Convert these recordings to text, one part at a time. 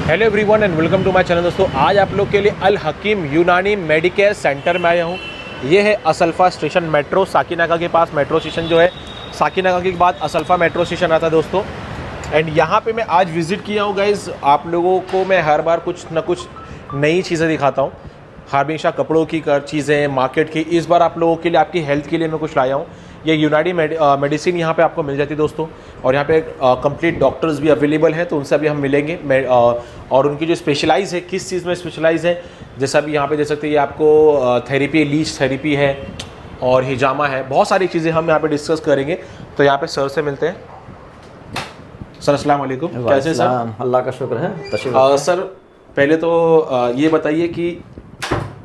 Hello everyone and welcome to my channel. दोस्तों आज आप लोग के लिए अल हकीम यूनानी मेडिकेयर सेंटर में आया हूँ। ये है असल्फा स्टेशन मेट्रो साकिनाका के पास। मेट्रो स्टेशन जो है साकिनाका के बाद असल्फा मेट्रो स्टेशन आता है दोस्तों। एंड यहाँ पे मैं आज विज़िट किया हूँ गाइज़। आप लोगों को मैं हर बार कुछ ना कुछ नई चीज़ें दिखाता हूँ, हमेशा कपड़ों की चीज़ें, मार्केट की। इस बार आप लोगों के लिए, आपकी हेल्थ के लिए मैं कुछ लाया हूँ। ये यूनानी मेडिसिन यहाँ पे आपको मिल जाती है दोस्तों। और यहाँ पे कंप्लीट डॉक्टर्स भी अवेलेबल हैं, तो उनसे अभी हम मिलेंगे। और उनकी जो स्पेशलाइज़ है, किस चीज़ में स्पेशलाइज़ है, जैसा अभी यहाँ पे देख सकते हैं, ये आपको थेरेपी, लीच थेरेपी है और हिजामा है। बहुत सारी चीज़ें हम यहाँ पे डिस्कस करेंगे। तो यहाँ पे सर से मिलते हैं। सर अस्सलाम वालेकुम, कैसे सर? अल्लाह का शुक्र है। सर पहले तो ये बताइए कि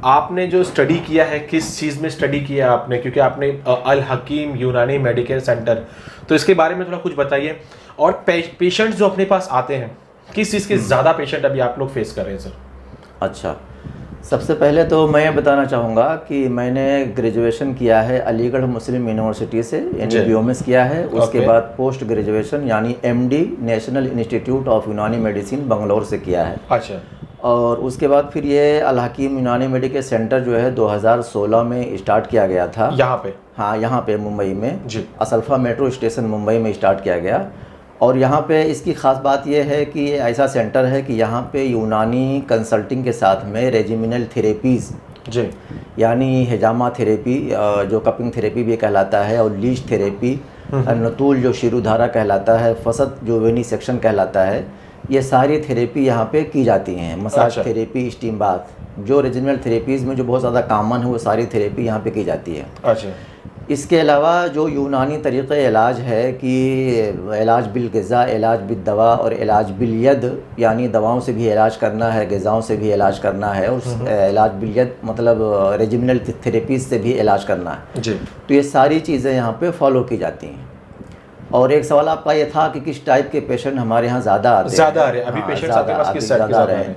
आपने जो स्टडी किया है, किस चीज़ में स्टडी किया आपने, क्योंकि आपने अल हकीम यूनानी मेडिकल सेंटर, तो इसके बारे में थोड़ा कुछ बताइए। और पेशेंट्स जो अपने पास आते हैं, किस चीज़ के ज़्यादा पेशेंट अभी आप लोग फेस कर रहे हैं सर? अच्छा, सबसे पहले तो मैं ये बताना चाहूँगा कि मैंने ग्रेजुएशन किया है अलीगढ़ मुस्लिम यूनिवर्सिटी से, यानी BOMS किया है। उसके बाद पोस्ट ग्रेजुएशन यानी MD नेशनल इंस्टीट्यूट ऑफ यूनानी मेडिसिन बंगलौर से किया है। अच्छा। और उसके बाद फिर ये अल हकीम यूनानी मेडिकल सेंटर जो है 2016 में स्टार्ट किया गया था यहाँ पे? हाँ, यहाँ पे मुंबई में जी। असल्फा मेट्रो स्टेशन मुंबई में स्टार्ट किया गया। और यहाँ पे इसकी ख़ास बात यह है कि ये ऐसा सेंटर है कि यहाँ पे यूनानी कंसल्टिंग के साथ में रेजिमिनल थेरेपीज़, जी, यानी हिजामा थेरेपी जो कपिंग थेरेपी भी कहलाता है, और लीच थेरेपी, नतूल जो शिरुधारा कहलाता है, फसद जो वेनी सेक्शन कहलाता है, ये सारी थेरेपी यहाँ पे की जाती हैं। मसाज थेरेपी, स्टीम बाथ, जो रीजनल थेरेपीज़ में जो बहुत ज़्यादा कॉमन है, वो सारी थेरेपी यहाँ पे की जाती है। अच्छा। इसके अलावा जो यूनानी तरीक़े इलाज है कि इलाज बिल ग़िज़ा, इलाज बिल दवा और इलाज बिल यद, यानी दवाओं से भी इलाज करना है, ग़िज़ाओं से भी इलाज करना है, और इलाज बिल यद मतलब रेजिमिनल थेरेपीज़ से भी इलाज करना है जी। तो ये सारी चीज़ें यहाँ पे फॉलो की जाती हैं। और एक सवाल आपका ये था कि किस टाइप के पेशेंट हमारे यहाँ ज़्यादा आते हैं। ज़्यादा आ रहे हैं अभी पेशेंट्स आपके पास, किस टाइप के ज़्यादा आ रहे हैं?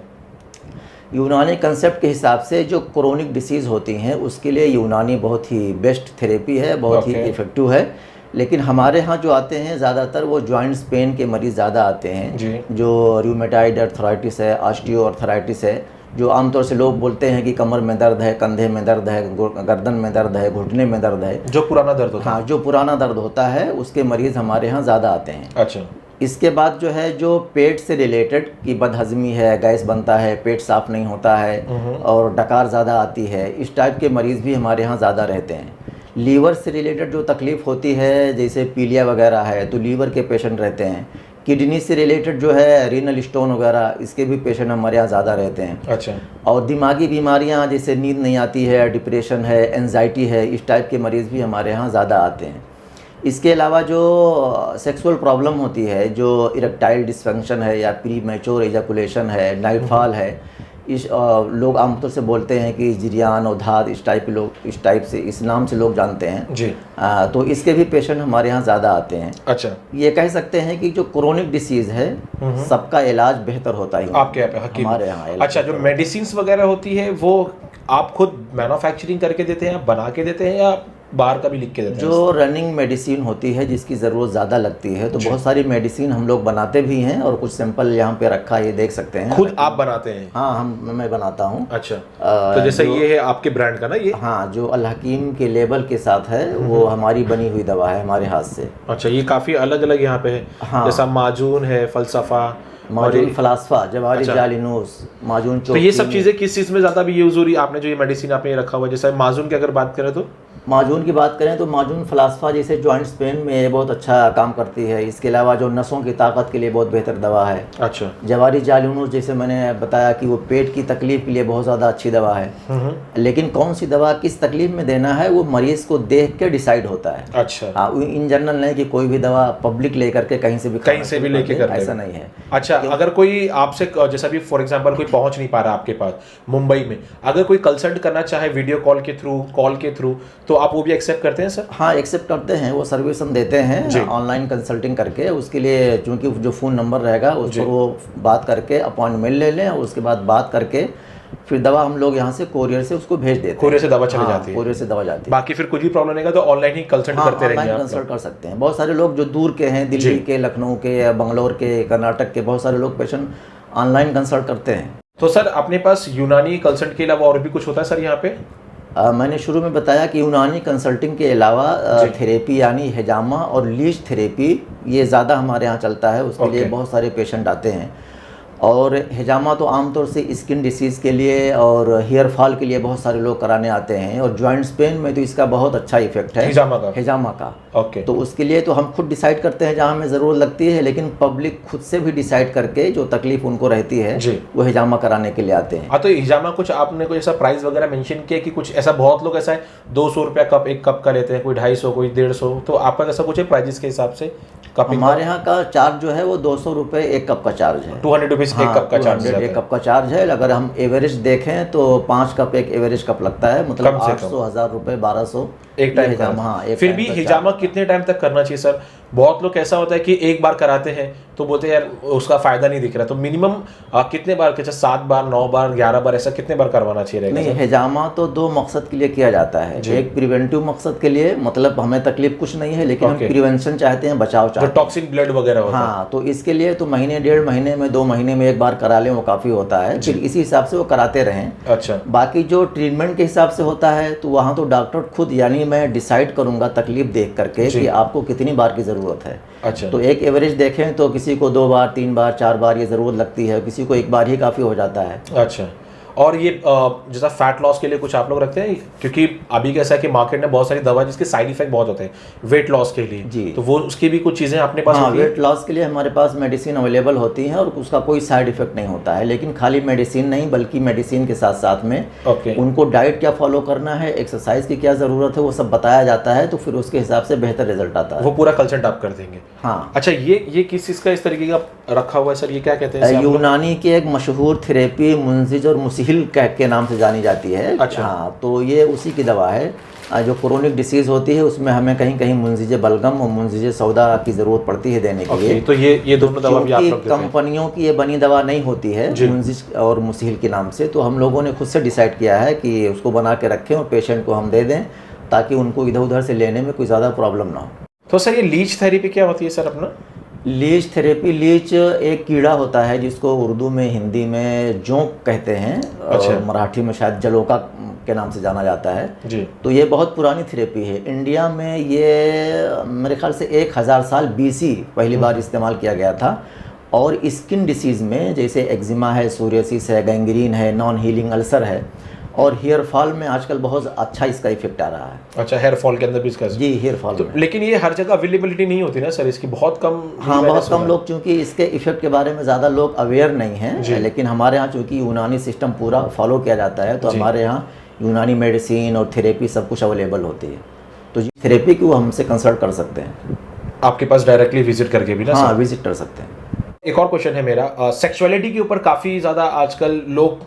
यूनानी कंसेप्ट के हिसाब से जो क्रोनिक डिसीज़ होती हैं उसके लिए यूनानी बहुत ही बेस्ट थेरेपी है, बहुत ही इफ़ेक्टिव है। लेकिन हमारे यहाँ जो आते हैं ज़्यादातर वो जॉइंट्स पेन के मरीज़ ज़्यादा आते हैं, जो रूमेटाइड अर्थराइटिस है, ऑस्टियो अर्थराइटिस है, जो आमतौर से लोग बोलते हैं कि कमर में दर्द है, कंधे में दर्द है, गर्दन में दर्द है, घुटने में दर्द है, जो पुराना दर्द होता है। हाँ, जो पुराना दर्द होता है उसके मरीज़ हमारे यहाँ ज़्यादा आते हैं। अच्छा। इसके बाद जो है, जो पेट से रिलेटेड की बदहज़मी है, गैस बनता है, पेट साफ़ नहीं होता है और डकार ज़्यादा आती है, इस टाइप के मरीज़ भी हमारे यहाँ ज़्यादा रहते हैं। लीवर से रिलेटेड जो तकलीफ़ होती है, जैसे पीलिया वगैरह है, तो लीवर के पेशेंट रहते हैं। किडनी से रिलेटेड जो है रीनल स्टोन वगैरह, इसके भी पेशेंट हमारे यहाँ ज़्यादा रहते हैं। अच्छा। और दिमागी बीमारियाँ जैसे नींद नहीं आती है, डिप्रेशन है, एंजाइटी है, इस टाइप के मरीज़ भी हमारे यहाँ ज़्यादा आते हैं। इसके अलावा जो सेक्सुअल प्रॉब्लम होती है, जो इरेक्टाइल डिसफंक्शन है या प्री मैच्योर एजाकुलेशन है, नाइटफॉल है, इस लोग आमतौर से बोलते हैं कि जिरियान और धाद, इस टाइप से इस नाम से लोग जानते हैं जी। तो इसके भी पेशेंट हमारे यहाँ ज़्यादा आते हैं। अच्छा। ये कह सकते हैं कि जो क्रोनिक डिसीज़ है सबका इलाज बेहतर होता है आपके यहाँ पे, हमारे यहाँ। अच्छा, जो मेडिसिन वगैरह होती है वो आप खुद मैन्युफैक्चरिंग करके देते हैं, बना के देते हैं, या बाहर का भी लिख के देते हैं? जो रनिंग मेडिसिन होती है जिसकी ज़रूरत ज़्यादा लगती है, तो बहुत सारी मेडिसिन हम लोग बनाते भी हैं, और कुछ सैंपल यहाँ पे रखा है, ये देख सकते हैं। खुद आप बनाते हैं? हाँ, मैं बनाता हूँ। अच्छा। तो जैसे ये है आपके ब्रांड का ना ये? हाँ, जो अल हकीम के लेबल के साथ है, वो हमारी बनी हुई दवा है हमारे हाथ से। अच्छा, ये काफ़ी अलग अलग यहाँ पे है। हाँ। जैसा माजून है, फलसफा, माजून फलासफा, जवारी जालिनूस, माजून। तो ये सब चीज़ें किस चीज़ में ज़्यादा भी यूज़ हो रही है? आपने जो ये मेडिसिन आपने रखा हुआ है, जैसे माजून की अगर बात करें तो माजून की बात करें तो माजून फलासफा जैसे जॉइंट्स पेन में ये बहुत अच्छा काम करती है। इसके अलावा जो नसों की ताकत के लिए बहुत बेहतर दवा है। अच्छा। जवारी जालिनूस जैसे मैंने बताया कि वो पेट की तकलीफ के लिए बहुत ज़्यादा अच्छी दवा है। लेकिन कौन सी दवा किस तकलीफ में देना है वो मरीज़ को देख के डिसाइड होता है। अच्छा। हाँ, इन जनरल नहीं कि कोई भी दवा पब्लिक लेकर के कहीं से भी लेके कर, ऐसा नहीं है। अच्छा, अगर कोई आपसे, जैसा भी फॉर एग्जांपल कोई पहुंच नहीं पा रहा आपके पास मुंबई में, अगर कोई कंसल्ट करना चाहे वीडियो कॉल के थ्रू, तो आप वो भी एक्सेप्ट करते हैं सर? हाँ, एक्सेप्ट करते हैं, वो सर्विस हम देते हैं ऑनलाइन कंसल्टिंग करके। उसके लिए चूंकि जो फ़ोन नंबर रहेगा उस पर वो बात करके अपॉइंटमेंट ले लें, और उसके बाद बात करके फिर दवा हम लोग यहाँ से कोरियर से उसको भेज देते हैं। कोरियर से दवा चली जाती है? कोरियर से दवा जाती है। बाकी फिर कुछ भी प्रॉब्लम रहेगा तो ऑनलाइन ही कंसल्ट करते रहेंगे? ऑनलाइन कंसल्ट कर सकते हैं। बहुत सारे लोग जो दूर के हैं, दिल्ली के, लखनऊ के, बंगलौर के, कर्नाटक के, बहुत सारे लोग पेशेंट ऑनलाइन कंसल्ट करते हैं। तो सर अपने पास यूनानी कंसल्ट के अलावा और भी कुछ होता है सर यहाँ पे? मैंने शुरू में बताया कि यूनानी कंसल्टिंग के अलावा थेरेपी यानी हिजामा और लीच थेरेपी ये ज़्यादा हमारे यहाँ चलता है। उसके लिए बहुत सारे पेशेंट आते हैं। और हिजामा तो आमतौर से स्किन डिसीज़ के लिए और हेयर फॉल के लिए बहुत सारे लोग कराने आते हैं। और जॉइंट्स पेन में तो इसका बहुत अच्छा इफेक्ट है हिजामा का। ओके। तो उसके लिए तो हम खुद डिसाइड करते हैं जहाँ हमें ज़रूरत लगती है, लेकिन पब्लिक खुद से भी डिसाइड करके जो तकलीफ उनको रहती है वो हिजामा कराने के लिए आते हैं। हाँ, तो हिजामा कुछ आपने कोई ऐसा प्राइस वगैरह मेंशन किया कि कुछ ऐसा, बहुत लोग ऐसा है 200 रुपया कप, एक कप का लेते हैं, कोई 250, कोई 150, तो आपका ऐसा कुछ है प्राइजेस के हिसाब से? हमारे यहाँ का चार्ज जो है वो 200 रुपये एक कप का चार्ज है। 200 रुपीज़ एक कप का चार्ज है। एक कप का चार्ज है। अगर हम एवरेज देखें तो 5 कप एक एवरेज कप लगता है, मतलब 800, 1000 रुपये, 1200 एक टाइम का। हाँ, फिर भी हिजामा कितने टाइम तक करना चाहिए सर? बहुत लोग ऐसा होता है कि एक बार कराते हैं तो बोलते हैं यार उसका फायदा नहीं दिख रहा, तो मिनिमम कितने बार, 7 बार, 9 बार, 11 बार, ऐसा कितने बार करवाना चाहिए? नहीं, हिजामा तो 2 मकसद के लिए किया जाता है। एक प्रिवेंटिव मकसद के लिए, मतलब हमें तकलीफ कुछ नहीं है लेकिन हम प्रिवेंशन चाहते हैं, बचाव चाहते हैं, टॉक्सिन ब्लड वगैरह होता है। हाँ, तो इसके लिए तो महीने, 1.5 महीने में, 2 महीने में एक बार करा लें वो काफ़ी होता है। फिर इसी हिसाब से वो कराते रहें। अच्छा। बाकी जो ट्रीटमेंट के हिसाब से होता है तो वहाँ तो डॉक्टर खुद, यानी मैं डिसाइड करूँगा तकलीफ देख करके कि आपको कितनी बार की ज़रूरत है। अच्छा। तो एक एवरेज देखें तो किसी को 2 बार, 3 बार, 4 बार ये ज़रूरत लगती है, किसी को 1 बार ही काफ़ी हो जाता है। अच्छा। और ये जैसा फैट लॉस के लिए कुछ आप लोग रखते हैं? क्योंकि अभी कैसा है कि मार्केट में बहुत सारी दवा जिसके साइड इफेक्ट बहुत होते हैं वेट लॉस के लिए जी, तो वो उसकी भी कुछ चीज़ें अपने पास होती हैं? वेट लॉस के लिए हमारे पास मेडिसिन अवेलेबल होती हैं और उसका कोई साइड इफेक्ट नहीं होता है। लेकिन खाली मेडिसिन नहीं, बल्कि मेडिसिन के साथ साथ में उनको डाइट क्या फॉलो करना है, एक्सरसाइज की क्या ज़रूरत है, वो सब बताया जाता है। तो फिर उसके हिसाब से बेहतर रिजल्ट आता है। वो पूरा कंसल्ट आप कर देंगे? हाँ। अच्छा, ये किस चीज़ का इस तरीके का रखा हुआ है सर? ये क्या कहते हैं? यूनानी की एक मशहूर थेरेपी मुंजिज और मुसिहिल के नाम से जानी जाती है। अच्छा। हाँ, तो ये उसी की दवा है। जो क्रोनिक डिसीज़ होती है उसमें हमें कहीं कहीं मुंजिज बलगम और मुंजिज सौदा की ज़रूरत पड़ती है देने के लिए। तो ये दोनों दवा भी आप लोग देते हैं? कंपनियों की ये बनी दवा नहीं होती है मुंजिज और मुसिहिल के नाम से। तो हम लोगों ने खुद से डिसाइड किया है कि उसको बना के रखें और पेशेंट को हम दे दें ताकि उनको इधर उधर से लेने में कोई ज़्यादा प्रॉब्लम ना हो। तो सर ये लीच थेरेपी क्या होती है सर अपना? लीच थेरेपी, लीच एक कीड़ा होता है जिसको उर्दू में, हिंदी में जोंक कहते हैं। अच्छा। और मराठी में शायद जलोका के नाम से जाना जाता है जी। तो ये बहुत पुरानी थेरेपी है। इंडिया में ये मेरे ख्याल से 1000 साल BC पहली बार इस्तेमाल किया गया था। और स्किन डिसीज़ में जैसे एक्जिमा है, सोरियासिस है, गैंग्रीन है, नॉन हीलिंग अल्सर है, और हेयर फॉल में आजकल बहुत अच्छा इसका इफेक्ट आ रहा है। अच्छा, हेयर फॉल के अंदर भी इसका? जी, हेयर फॉल तो, लेकिन ये हर जगह अवेलेबिलिटी नहीं होती ना सर इसकी? बहुत कम। हाँ, बहुत कम लोग, चूँकि इसके इफेक्ट के बारे में ज़्यादा लोग अवेयर नहीं हैं। लेकिन हमारे यहाँ चूँकि यूनानी सिस्टम पूरा फॉलो किया जाता है तो हमारे यहाँ यूनानी मेडिसिन और थेरेपी सब कुछ अवेलेबल होती है। तो थेरेपी की वो हमसे कंसल्ट कर सकते हैं, आपके पास डायरेक्टली विजिट करके भी ना? हाँ, विजिट कर सकते हैं। एक और क्वेश्चन है मेरा, सेक्सुअलिटी के ऊपर काफ़ी ज़्यादा आजकल लोग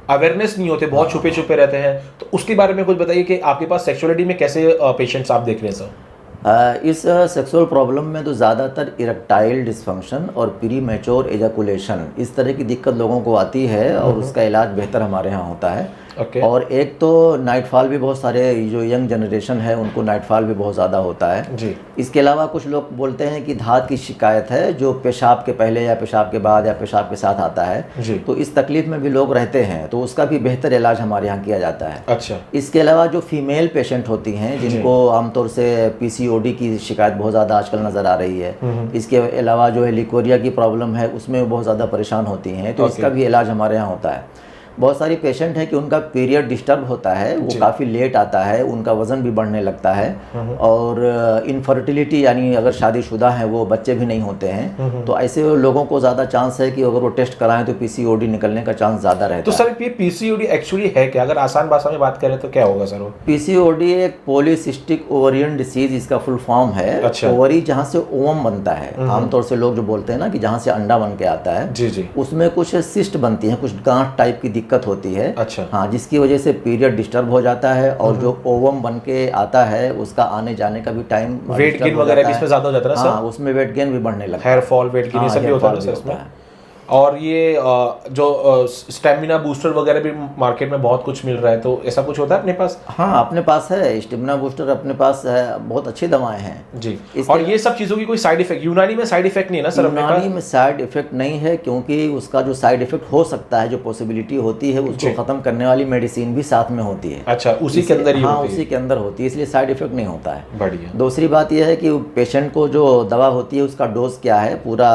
अवेयरनेस नहीं होते, बहुत छुपे छुपे रहते हैं, तो उसके बारे में कुछ बताइए कि आपके पास सेक्सुअलिटी में कैसे पेशेंट्स आप देख रहे हैं सर? इस सेक्सुअल प्रॉब्लम में तो ज़्यादातर इरेक्टाइल डिस्फंक्शन और प्री मैच्योर एजाकुलेशन, इस तरह की दिक्कत लोगों को आती है और उसका इलाज बेहतर हमारे यहाँ होता है। और एक तो नाइट फॉल भी, बहुत सारे जो यंग जनरेशन है उनको नाइट फॉल भी बहुत ज़्यादा होता है जी। इसके अलावा कुछ लोग बोलते हैं कि धात की शिकायत है जो पेशाब के पहले या पेशाब के बाद या पेशाब के साथ आता है जी। तो इस तकलीफ में भी लोग रहते हैं, तो उसका भी बेहतर इलाज हमारे यहाँ किया जाता है। अच्छा। इसके अलावा जो फीमेल पेशेंट होती हैं जिनको आमतौर से PCOD की शिकायत बहुत ज़्यादा आजकल नज़र आ रही है, इसके अलावा जो है लिकोरिया की प्रॉब्लम है उसमें बहुत ज़्यादा परेशान होती हैं, तो इसका भी इलाज हमारे यहाँ होता है। बहुत सारी पेशेंट है कि उनका पीरियड डिस्टर्ब होता है, वो काफ़ी लेट आता है, उनका वज़न भी बढ़ने लगता है और इनफर्टिलिटी यानी अगर शादीशुदा हैं वो बच्चे भी नहीं होते हैं, तो ऐसे लोगों को ज़्यादा चांस है कि अगर वो टेस्ट कराएं तो PCOD निकलने का चांस ज़्यादा रहता है। तो सर ये PCOD एक्चुअली है क्या? अगर आसान भाषा में बात करें तो क्या होगा सर? PCOD एक पॉलीसिस्टिक ओवरियन डिसीज इसका फुल फॉर्म है। अच्छा। ओवरी जहाँ से ओवम बनता है, आमतौर से लोग जो बोलते हैं ना कि जहाँ से अंडा बन के आता है, जी जी, उसमें कुछ सिस्ट बनती है, कुछ गांठ टाइप की दिक्कत होती है। अच्छा। हाँ, जिसकी वजह से पीरियड डिस्टर्ब हो जाता है और जो ओवम बन के आता है उसका आने जाने का भी टाइम, वेट गेन वगैरह भी इसमें ज़्यादा हो जाता है ना सर? हाँ, उसमें वेट गेन भी बढ़ने लगता है। हेयर फॉल, वेट गेन, ये सब भी होता है सर इसमें? और ये जो स्टेमिना बूस्टर वगैरह भी मार्केट में बहुत कुछ मिल रहा है, तो ऐसा कुछ होता है अपने पास? हाँ, अपने पास है स्टेमिना बूस्टर, अपने पास है, बहुत अच्छी दवाएं हैं जी। और ये सब चीज़ों की कोई साइड इफेक्ट यूनानी में साइड इफेक्ट नहीं है ना सर? यूनानी में साइड इफेक्ट नहीं है, क्योंकि उसका जो साइड इफेक्ट हो सकता है, जो पॉसिबिलिटी होती है, उसको खत्म करने वाली मेडिसिन भी साथ में होती है। अच्छा, उसी के अंदर ही हाँ, होती है? उसी के अंदर होती है, इसलिए साइड इफेक्ट नहीं होता है। बढ़िया। दूसरी बात यह है कि पेशेंट को जो दवा होती है उसका डोज क्या है, पूरा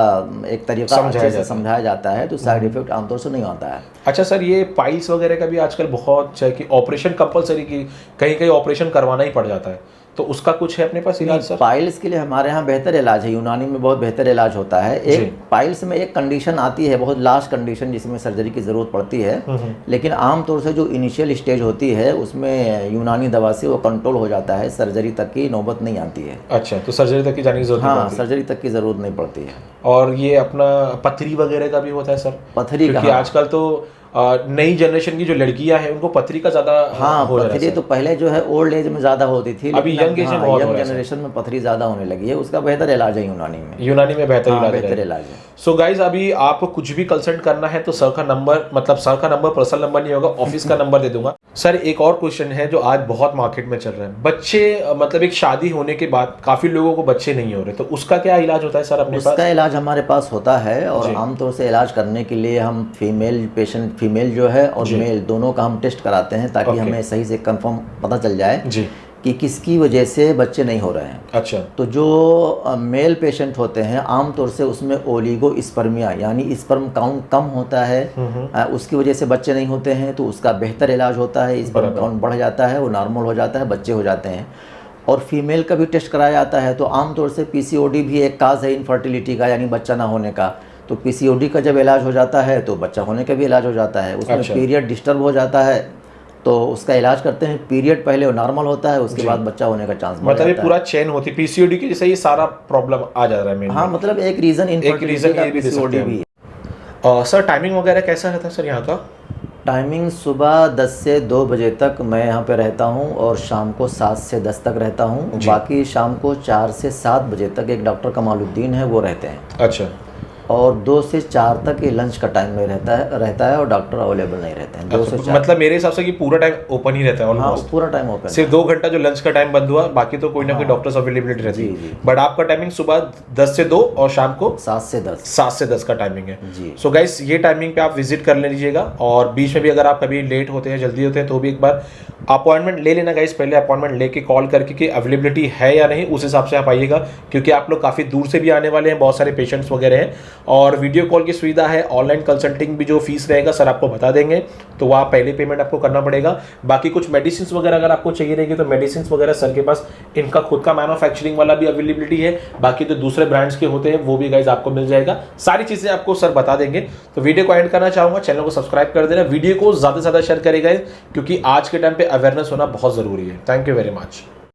एक तरीका अच्छे से समझाया जाता है, तो साइड इफेक्ट आमतौर से नहीं होता है। अच्छा सर, ये पाइल्स वगैरह का भी आजकल बहुत है कि ऑपरेशन कंपलसरी, की कहीं कहीं ऑपरेशन करवाना ही पड़ जाता है, तो उसका कुछ है अपने पास इलाज सर? पाइल्स के लिए हमारे यहाँ बेहतर इलाज है, यूनानी में बहुत बेहतर इलाज होता है। एक पाइल्स में एक कंडीशन आती है, बहुत लास्ट कंडीशन, जिसमें सर्जरी की ज़रूरत पड़ती है, लेकिन आमतौर से जो इनिशियल स्टेज होती है उसमें यूनानी दवा से वो कंट्रोल हो जाता है, सर्जरी तक की नौबत नहीं आती है। अच्छा, तो सर्जरी तक की जाने की जरूरत नहीं पड़ती? सर्जरी तक की ज़रूरत नहीं पड़ती है। और ये अपना पथरी वगैरह का भी होता है सर? पथरी का, क्योंकि आजकल तो नई जनरेशन की जो लड़कियां हैं उनको पथरी का ज़्यादा हो रहा है। पथरी तो पहले जो है ओल्ड एज में ज़्यादा होती थी, अभी यंग एज में बहुत हो रहा है। यंग जनरेशन में पथरी ज़्यादा होने लगी है, उसका बेहतर इलाज है यूनानी में। यूनानी में बेहतर इलाज है। सो गाइज, अभी आपको कुछ भी कंसल्ट करना है तो सर का नंबर, मतलब सर का नंबर पर्सनल नंबर नहीं होगा, ऑफिस का नंबर दे दूंगा। सर, एक और क्वेश्चन है जो आज बहुत मार्केट में चल रहा है, बच्चे, मतलब एक शादी होने के बाद काफी लोगों को बच्चे नहीं हो रहे, तो उसका क्या इलाज होता है सर अपने पास? उसका इलाज हमारे पास होता है, और आमतौर से इलाज करने के लिए हम फीमेल पेशेंट, फीमेल जो है और मेल दोनों का हम टेस्ट कराते हैं, ताकि हमें सही से कंफर्म पता चल जाए जी कि किसकी वजह से बच्चे नहीं हो रहे हैं। अच्छा। तो जो मेल पेशेंट होते हैं आमतौर से उसमें ओलिगो स्पर्मिया यानी स्पर्म काउंट कम होता है, उसकी वजह से बच्चे नहीं होते हैं, तो उसका बेहतर इलाज होता है, स्पर्म काउंट बढ़ जाता है, वो नॉर्मल हो जाता है, बच्चे हो जाते हैं। और फीमेल का भी टेस्ट कराया जाता है, तो आमतौर से पीसीओडी भी एक काज है इनफर्टिलिटी का, यानी बच्चा ना होने का। तो पीसीओडी का जब इलाज हो जाता है तो बच्चा होने का भी इलाज हो जाता है। उसमें पीरियड डिस्टर्ब हो जाता है, तो उसका इलाज करते हैं। पीरियड पहले वो नॉर्मल होता है, उसके बाद बच्चा होने का चांस बढ़ जाता है। मतलब ये पूरा चेन होती है पीसीओडी की, जैसे ये सारा प्रॉब्लम आ जा रहा है। हाँ, मतलब एक रीज़न इनफर्टिलिटी का पीसीओडी भी है। सर, टाइमिंग वगैरह कैसा रहता है सर यहाँ का? टाइमिंग सुबह 10 से 2 बजे तक मैं यहाँ पे रहता हूँ, और शाम को 7 से 10 तक रहता हूँ। बाकी शाम को 4 से 7 बजे तक एक डॉक्टर कमालुद्दीन है, वो रहते हैं। अच्छा। और 2 से 4 तक ये लंच का टाइम में रहता है और डॉक्टर अवेलेबल नहीं रहते हैं। 2 से 4 मतलब मेरे हिसाब से कि पूरा टाइम ओपन ही रहता है ऑलमोस्ट। हाँ, पूरा टाइम ओपन, सिर्फ 2 घंटा जो लंच का टाइम बंद हुआ, बाकी तो कोई ना कोई डॉक्टर्स अवेलेबिलिटी रहती है। बट आपका टाइमिंग सुबह 10 से 2 और शाम को 7 से 10। 7 से 10 का टाइमिंग है जी। सो गाइस, ये टाइमिंग पे आप विजिट कर लीजिएगा, और बीच में भी अगर आप कभी लेट होते हैं, जल्दी होते हैं, तो भी एक बार अपॉइंटमेंट ले लेना गाइस। पहले अपॉइंटमेंट लेके कॉल करके कि अवेलेबिलिटी है या नहीं, उस हिसाब से आप आइएगा, क्योंकि आप लोग काफ़ी दूर से भी आने वाले हैं, बहुत सारे पेशेंट्स वगैरह हैं। और वीडियो कॉल की सुविधा है, ऑनलाइन कंसल्टिंग भी जो फीस रहेगा सर आपको बता देंगे, तो वहाँ पहले पेमेंट आपको करना पड़ेगा। बाकी कुछ मेडिसिन वगैरह अगर आपको चाहिए रहेगी तो मेडिसिन वगैरह सर के पास इनका खुद का मैन्युफैक्चरिंग वाला भी अवेलेबिलिटी है, बाकी तो दूसरे ब्रांड्स के होते हैं वो भी गाइज आपको मिल जाएगा। सारी चीज़ें आपको सर बता देंगे। तो वीडियो को एंड करना चाहूँगा, चैनल को सब्सक्राइब कर देना, वीडियो को ज़्यादा से ज़्यादा शेयर करेगा, क्योंकि आज के टाइम पे अवेयरनेस होना बहुत ज़रूरी है। Thank you very much.